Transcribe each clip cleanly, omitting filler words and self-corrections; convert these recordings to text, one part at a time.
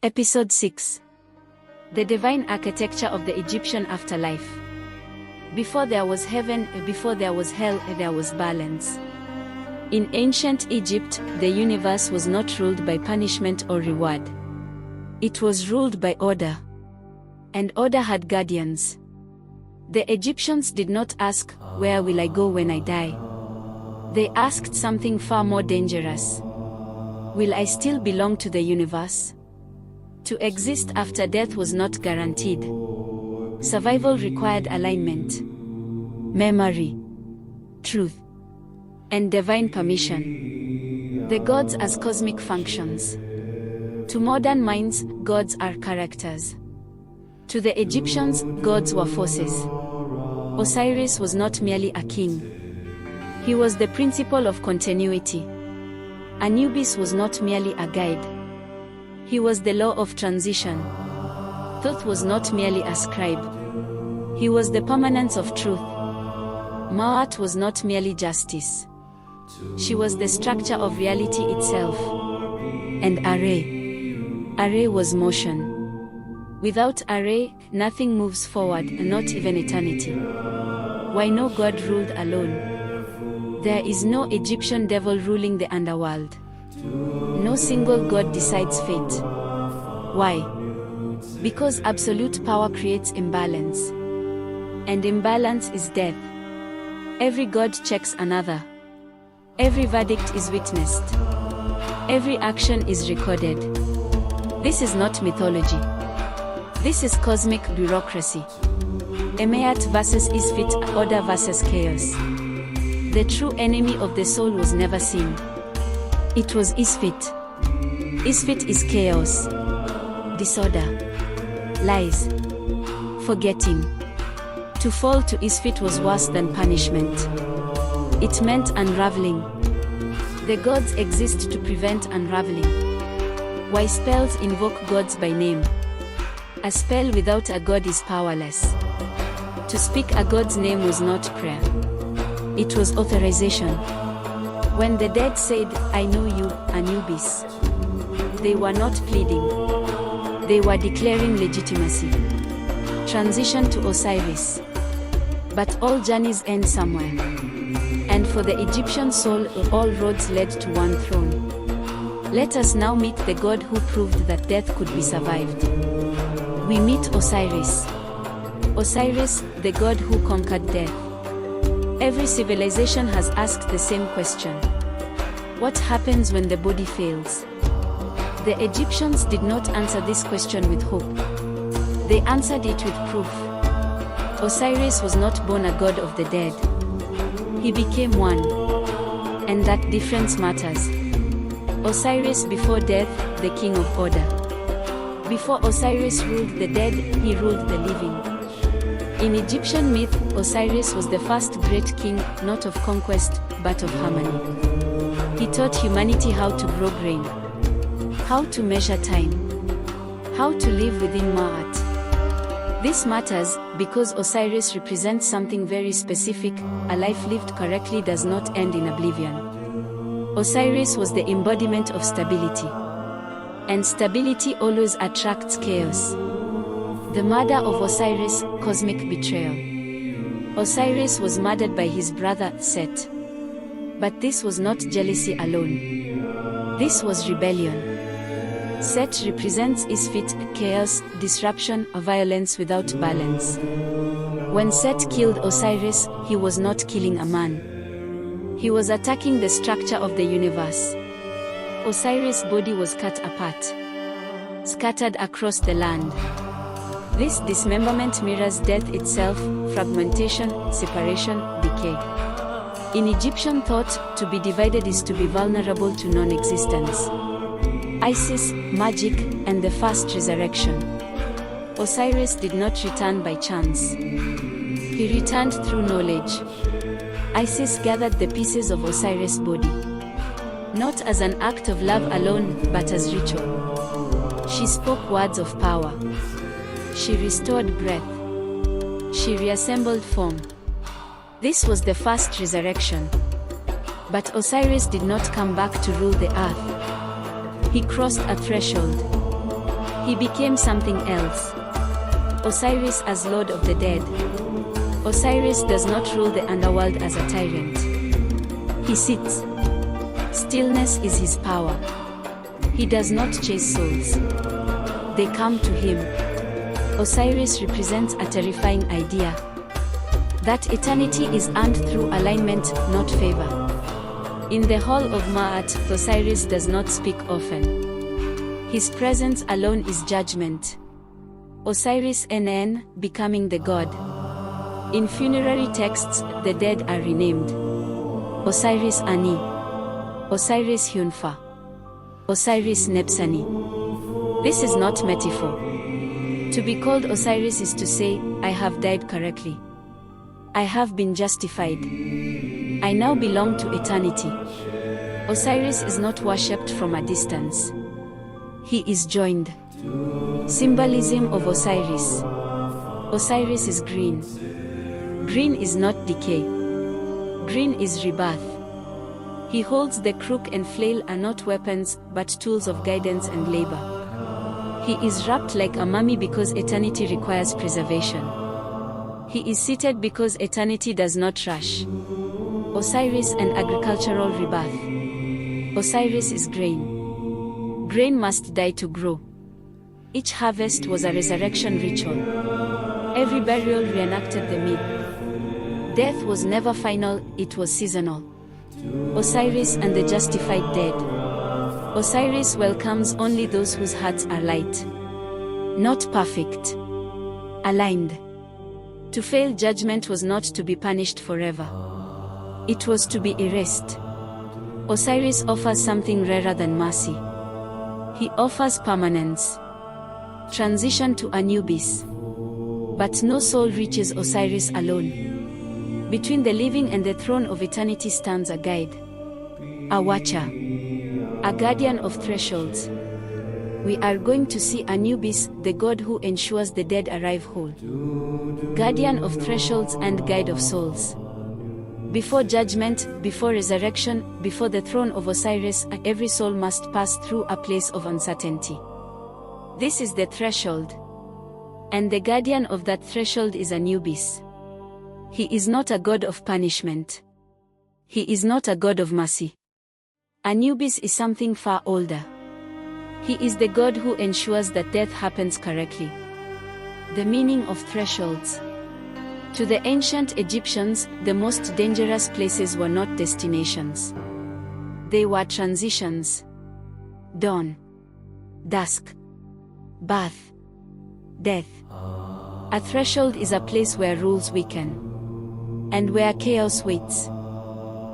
Episode 6. The Divine Architecture of the Egyptian Afterlife. Before there was heaven, before there was hell, there was balance. In ancient Egypt, the universe was not ruled by punishment or reward. It was ruled by order. And order had guardians. The Egyptians did not ask, "Where will I go when I die?" They asked something far more dangerous. Will I still belong to the universe? To exist after death was not guaranteed. Survival required alignment, memory, truth, and divine permission. The gods as cosmic functions. To modern minds, gods are characters. To the Egyptians, gods were forces. Osiris was not merely a king. He was the principle of continuity. Anubis was not merely a guide. He was the law of transition. Thoth was not merely a scribe. He was the permanence of truth. Ma'at was not merely justice. She was the structure of reality itself. And Array was motion. Without Array, nothing moves forward, not even eternity. Why no god ruled alone? There is no Egyptian devil ruling the underworld. No single god decides fate. Why? Because absolute power creates imbalance. And imbalance is death. Every god checks another. Every verdict is witnessed. Every action is recorded. This is not mythology. This is cosmic bureaucracy. Emayat versus Isfit, order versus chaos. The true enemy of the soul was never seen. It was Isfit. Isfit is chaos, disorder, lies, forgetting. To fall to Isfit was worse than punishment. It meant unraveling. The gods exist to prevent unraveling. Why spells invoke gods by name? A spell without a god is powerless. To speak a god's name was not prayer. It was authorization. When the dead said, "I know you, Anubis," they were not pleading. They were declaring legitimacy. Transition to Osiris. But all journeys end somewhere. And for the Egyptian soul, all roads led to one throne. Let us now meet the god who proved that death could be survived. We meet Osiris. Osiris, the god who conquered death. Every civilization has asked the same question. What happens when the body fails? The Egyptians did not answer this question with hope. They answered it with proof. Osiris was not born a god of the dead. He became one. And that difference matters. Osiris before death, the king of order. Before Osiris ruled the dead, he ruled the living. In Egyptian myth, Osiris was the first great king, not of conquest, but of harmony. He taught humanity how to grow grain, how to measure time, how to live within Ma'at. This matters, because Osiris represents something very specific. A life lived correctly does not end in oblivion. Osiris was the embodiment of stability. And stability always attracts chaos. The murder of Osiris, cosmic betrayal. Osiris was murdered by his brother, Set. But this was not jealousy alone. This was rebellion. Set represents Isfit, chaos, disruption, or violence without balance. When Set killed Osiris, he was not killing a man. He was attacking the structure of the universe. Osiris' body was cut apart, scattered across the land. This dismemberment mirrors death itself, fragmentation, separation, decay. In Egyptian thought, to be divided is to be vulnerable to non-existence. Isis, magic, and the first resurrection. Osiris did not return by chance. He returned through knowledge. Isis gathered the pieces of Osiris' body. Not as an act of love alone, but as ritual. She spoke words of power. She restored breath. She reassembled form. This was the first resurrection. But Osiris did not come back to rule the earth. He crossed a threshold. He became something else. Osiris as Lord of the Dead. Osiris does not rule the underworld as a tyrant. He sits. Stillness is his power. He does not chase souls. They come to him. Osiris represents a terrifying idea. That eternity is earned through alignment, not favor. In the hall of Ma'at, Osiris does not speak often. His presence alone is judgment. Osiris NN, becoming the god. In funerary texts, the dead are renamed. Osiris Ani. Osiris Hunfa. Osiris Nebsani. This is not metaphor. To be called Osiris is to say, I have died correctly. I have been justified. I now belong to eternity. Osiris is not worshipped from a distance. He is joined. Symbolism of Osiris. Osiris is green. Green is not decay. Green is rebirth. He holds the crook and flail are not weapons, but tools of guidance and labor. He is wrapped like a mummy because eternity requires preservation. He is seated because eternity does not rush. Osiris and agricultural rebirth. Osiris is grain. Grain must die to grow. Each harvest was a resurrection ritual. Every burial reenacted the myth. Death was never final, it was seasonal. Osiris and the justified dead. Osiris welcomes only those whose hearts are light. Not perfect. Aligned. To fail judgment was not to be punished forever. It was to be erased. Osiris offers something rarer than mercy. He offers permanence. Transition to Anubis. But no soul reaches Osiris alone. Between the living and the throne of eternity stands a guide. A watcher. A guardian of thresholds. We are going to see Anubis, the god who ensures the dead arrive whole. Guardian of thresholds and guide of souls. Before judgment, before resurrection, before the throne of Osiris, every soul must pass through a place of uncertainty. This is the threshold. And the guardian of that threshold is Anubis. He is not a god of punishment. He is not a god of mercy. Anubis is something far older. He is the god who ensures that death happens correctly. The meaning of thresholds. To the ancient Egyptians, the most dangerous places were not destinations. They were transitions. Dawn. Dusk. Birth. Death. A threshold is a place where rules weaken. And where chaos waits.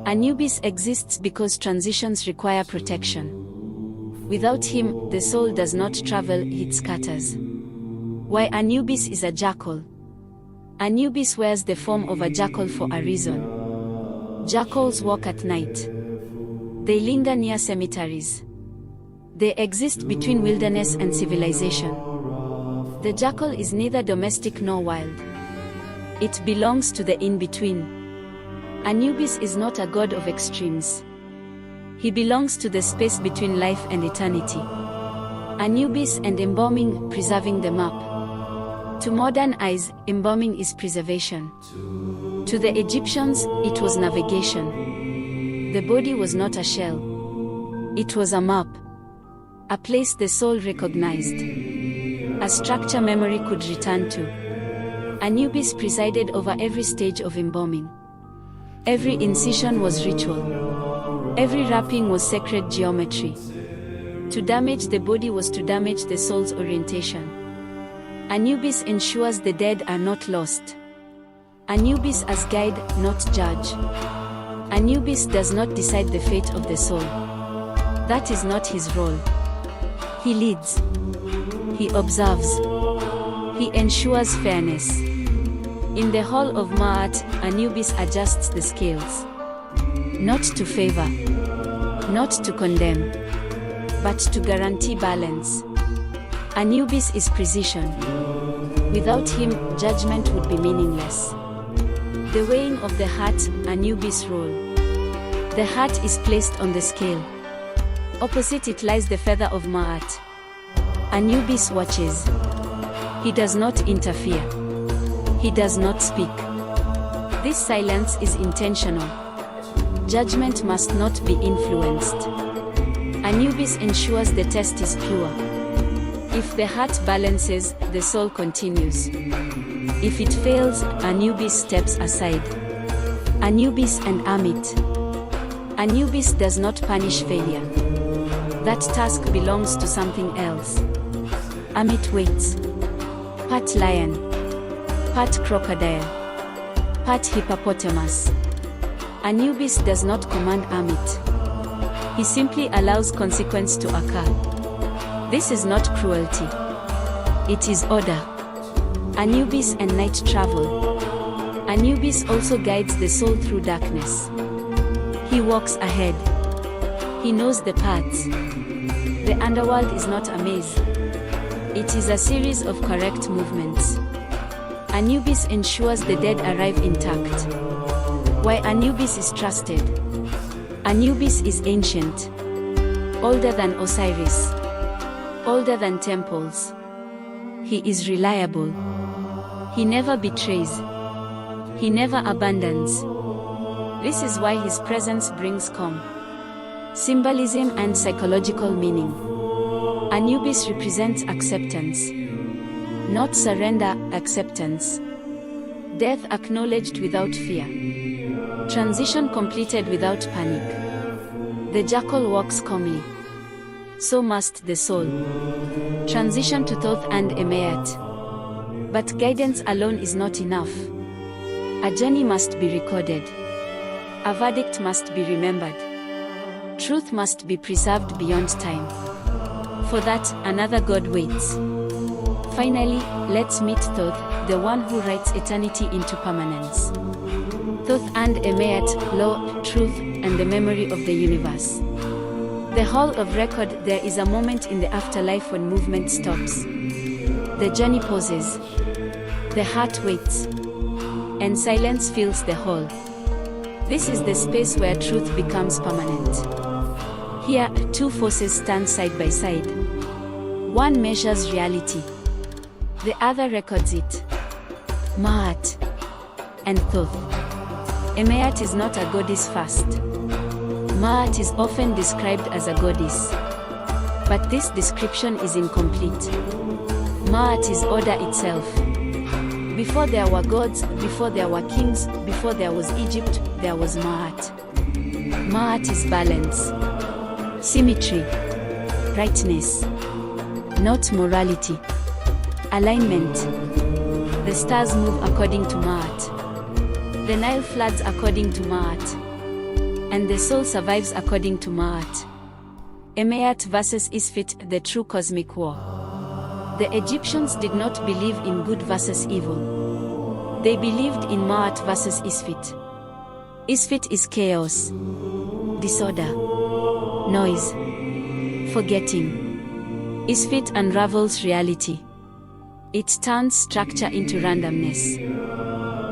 Anubis exists because transitions require protection. Without him, the soul does not travel, it scatters. Why Anubis is a jackal? Anubis wears the form of a jackal for a reason. Jackals walk at night. They linger near cemeteries. They exist between wilderness and civilization. The jackal is neither domestic nor wild. It belongs to the in-between. Anubis is not a god of extremes. He belongs to the space between life and eternity. Anubis and embalming, preserving the map. To modern eyes, embalming is preservation. To the Egyptians, it was navigation. The body was not a shell. It was a map. A place the soul recognized. A structure memory could return to. Anubis presided over every stage of embalming. Every incision was ritual. Every wrapping was sacred geometry. To damage the body was to damage the soul's orientation. Anubis ensures the dead are not lost. Anubis as guide, not judge. Anubis does not decide the fate of the soul. That is not his role. He leads. He observes. He ensures fairness. In the hall of Ma'at, Anubis adjusts the scales. Not to favor. Not to condemn. But to guarantee balance. Anubis is precision. Without him, judgment would be meaningless. The weighing of the heart, Anubis' role. The heart is placed on the scale. Opposite it lies the feather of Ma'at. Anubis watches. He does not interfere. He does not speak. This silence is intentional. Judgment must not be influenced. Anubis ensures the test is pure. If the heart balances, the soul continues. If it fails, Anubis steps aside. Anubis and Amit. Anubis does not punish failure. That task belongs to something else. Amit waits. Part lion. Part crocodile. Part hippopotamus. Anubis does not command Amit. He simply allows consequence to occur. This is not cruelty. It is order. Anubis and night travel. Anubis also guides the soul through darkness. He walks ahead. He knows the paths. The underworld is not a maze. It is a series of correct movements. Anubis ensures the dead arrive intact. Why Anubis is trusted? Anubis is ancient. Older than Osiris. Older than temples. He is reliable. He never betrays. He never abandons. This is why his presence brings calm, symbolism and psychological meaning. Anubis represents acceptance. Not surrender, acceptance. Death acknowledged without fear. Transition completed without panic. The jackal walks calmly. So must the soul. Transition to Thoth and Emeat. But guidance alone is not enough. A journey must be recorded. A verdict must be remembered. Truth must be preserved beyond time. For that, another God waits. Finally, let's meet Thoth, the one who writes eternity into permanence. Thoth and Emeat, law, truth, and the memory of the universe. The hall of record. There is a moment in the afterlife when movement stops. The journey pauses. The heart waits. And silence fills the hall. This is the space where truth becomes permanent. Here, two forces stand side by side. One measures reality. The other records it. Ma'at and Thoth. Emeat is not a goddess first. Ma'at is often described as a goddess. But this description is incomplete. Ma'at is order itself. Before there were gods, before there were kings, before there was Egypt, there was Ma'at. Ma'at is balance. Symmetry. Rightness. Not morality. Alignment. The stars move according to Ma'at. The Nile floods according to Ma'at. And the soul survives according to Ma'at. Emeat versus Isfit, the true cosmic war. The Egyptians did not believe in good versus evil. They believed in Ma'at versus Isfit. Isfit is chaos, disorder, noise, forgetting. Isfit unravels reality. It turns structure into randomness.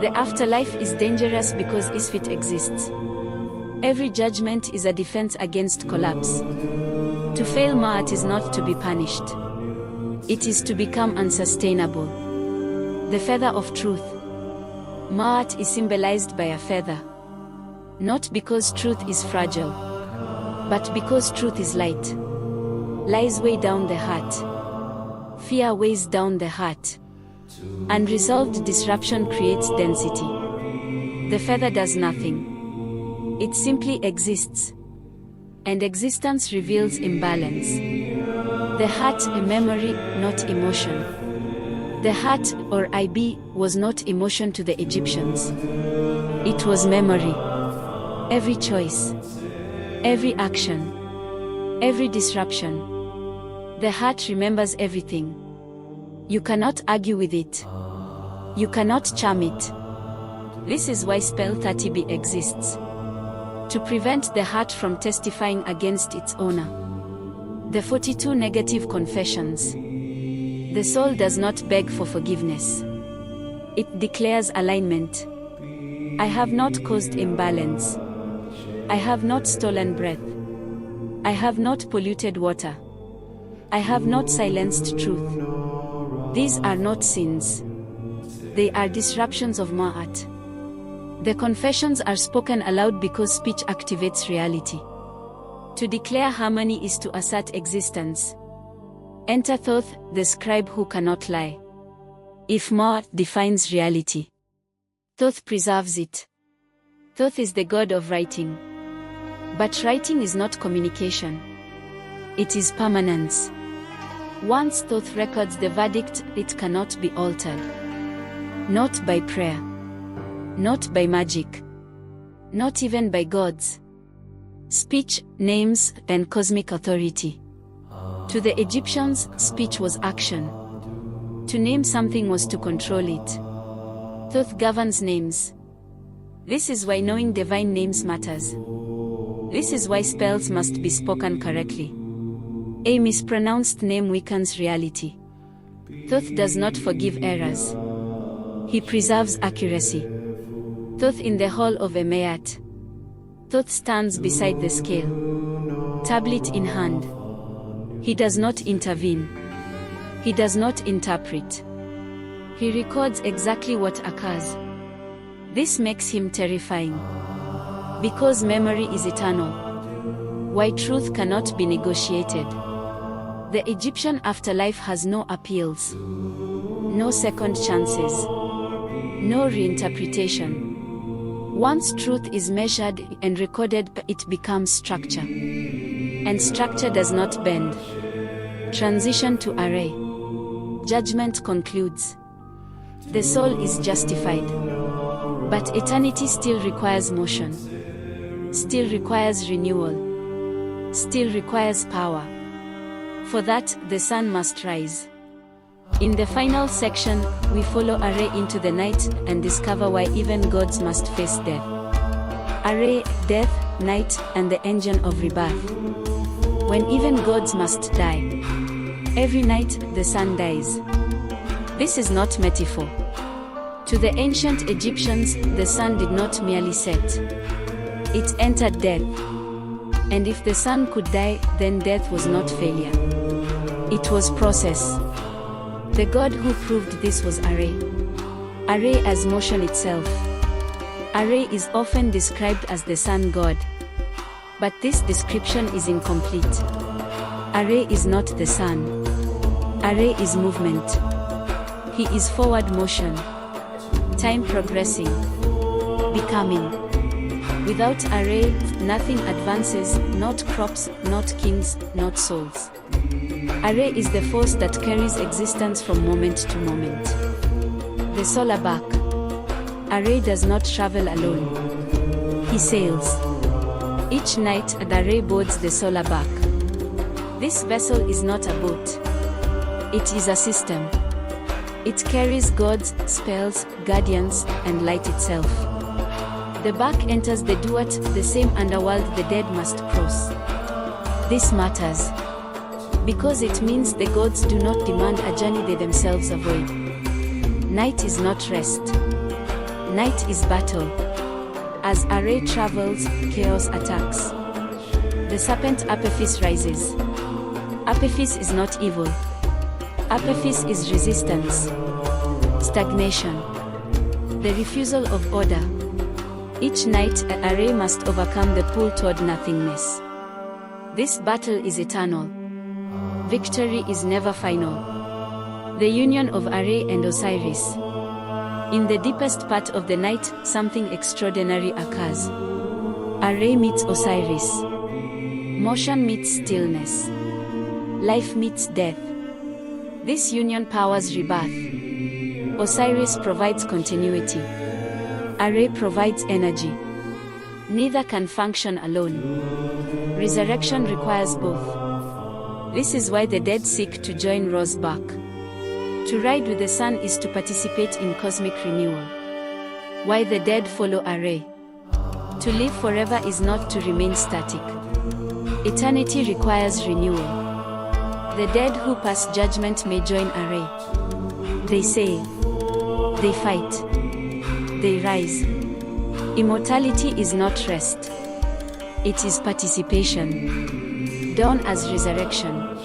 The afterlife is dangerous because Isfit exists. Every judgment is a defense against collapse. To fail Ma'at is not to be punished. It is to become unsustainable. The feather of truth. Ma'at is symbolized by a feather. Not because truth is fragile, but because truth is light. Lies weigh down the heart. Fear weighs down the heart. Unresolved disruption creates density. The feather does nothing. It simply exists. And existence reveals imbalance. The heart, a memory, not emotion. The heart, or IB, was not emotion to the Egyptians. It was memory. Every choice, every action, every disruption. The heart remembers everything. You cannot argue with it. You cannot charm it. This is why spell 30B exists. To prevent the heart from testifying against its owner. The 42 negative confessions. The soul does not beg for forgiveness. It declares alignment. I have not caused imbalance. I have not stolen breath. I have not polluted water. I have not silenced truth. These are not sins. They are disruptions of Ma'at. The confessions are spoken aloud because speech activates reality. To declare harmony is to assert existence. Enter Thoth, the scribe who cannot lie. If Ma'at defines reality, Thoth preserves it. Thoth is the god of writing. But writing is not communication. It is permanence. Once Thoth records the verdict, it cannot be altered. Not by prayer. Not by magic. Not even by gods. Speech, names, and cosmic authority. To the Egyptians, speech was action. To name something was to control it. Thoth governs names. This is why knowing divine names matters. This is why spells must be spoken correctly. A mispronounced name weakens reality. Thoth does not forgive errors. He preserves accuracy. Thoth in the hall of Emayat. Thoth stands beside the scale, tablet in hand. He does not intervene. He does not interpret. He records exactly what occurs. This makes him terrifying. Because memory is eternal. Why truth cannot be negotiated. The Egyptian afterlife has no appeals. No second chances. No reinterpretation. Once truth is measured and recorded, it becomes structure. And structure does not bend. Transition to array. Judgment concludes. The soul is justified. But eternity still requires motion. Still requires renewal. Still requires power. For that, the sun must rise. In the final section, we follow Array into the night and discover why even gods must face death. Array, death, night, and the engine of rebirth. When even gods must die. Every night, the sun dies. This is not metaphor. To the ancient Egyptians, the sun did not merely set. It entered death. And if the sun could die, then death was not failure. It was process. The god who proved this was Array. Array as motion itself. Array is often described as the sun god. But this description is incomplete. Array is not the sun. Array is movement. He is forward motion. Time progressing. Becoming. Without Array, nothing advances, not crops, not kings, not souls. Array is the force that carries existence from moment to moment. The solar bark. Array does not travel alone. He sails. Each night, the Array boards the solar bark. This vessel is not a boat. It is a system. It carries gods, spells, guardians, and light itself. The bark enters the duat, the same underworld the dead must cross. This matters. Because it means the gods do not demand a journey they themselves avoid. Night is not rest. Night is battle. As Array travels, chaos attacks. The serpent Apophis rises. Apophis is not evil. Apophis is resistance. Stagnation. The refusal of order. Each night, an Array must overcome the pull toward nothingness. This battle is eternal. Victory is never final. The union of Array and Osiris. In the deepest part of the night, something extraordinary occurs. Array meets Osiris. Motion meets stillness. Life meets death. This union powers rebirth. Osiris provides continuity. Array provides energy. Neither can function alone. Resurrection requires both. This is why the dead seek to join Ro's bark. To ride with the sun is to participate in cosmic renewal. Why the dead follow Array. To live forever is not to remain static. Eternity requires renewal. The dead who pass judgment may join Array. They say. They fight. They rise. Immortality is not rest. It is participation. Dawn as resurrection.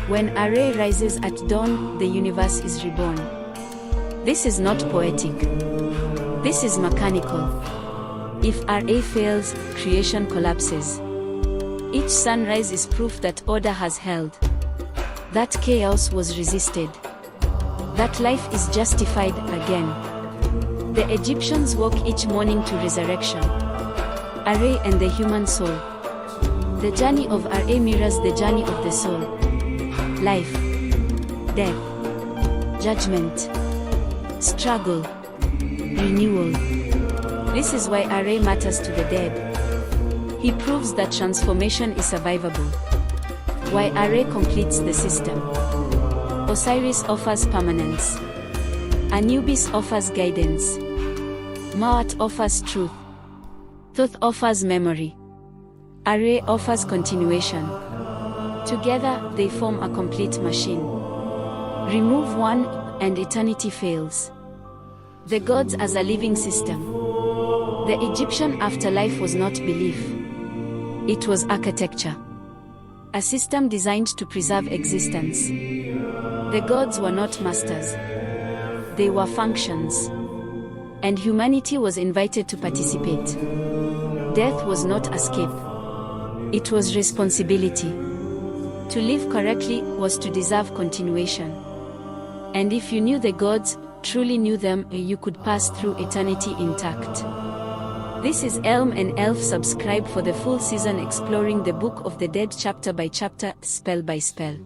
When Array rises at dawn, the universe is reborn. This is not poetic. This is mechanical. If Ra fails, creation collapses. Each sunrise is proof that order has held. That chaos was resisted. That life is justified again. The Egyptians woke each morning to resurrection. Ra and the human soul. The journey of Ra mirrors the journey of the soul. Life, death, judgment, struggle, renewal. This is why Ra matters to the dead. He proves that transformation is survivable. Why Ra completes the system. Osiris offers permanence. Anubis offers guidance. Ma'at offers truth. Thoth offers memory. Ra offers continuation. Together, they form a complete machine. Remove one, and eternity fails. The gods as a living system. The Egyptian afterlife was not belief. It was architecture. A system designed to preserve existence. The gods were not masters. They were functions. And humanity was invited to participate. Death was not escape. It was responsibility. To live correctly was to deserve continuation. And if you knew the gods, truly knew them, you could pass through eternity intact. This is Elm and Elf. Subscribe for the full season exploring the Book of the Dead chapter by chapter, spell by spell.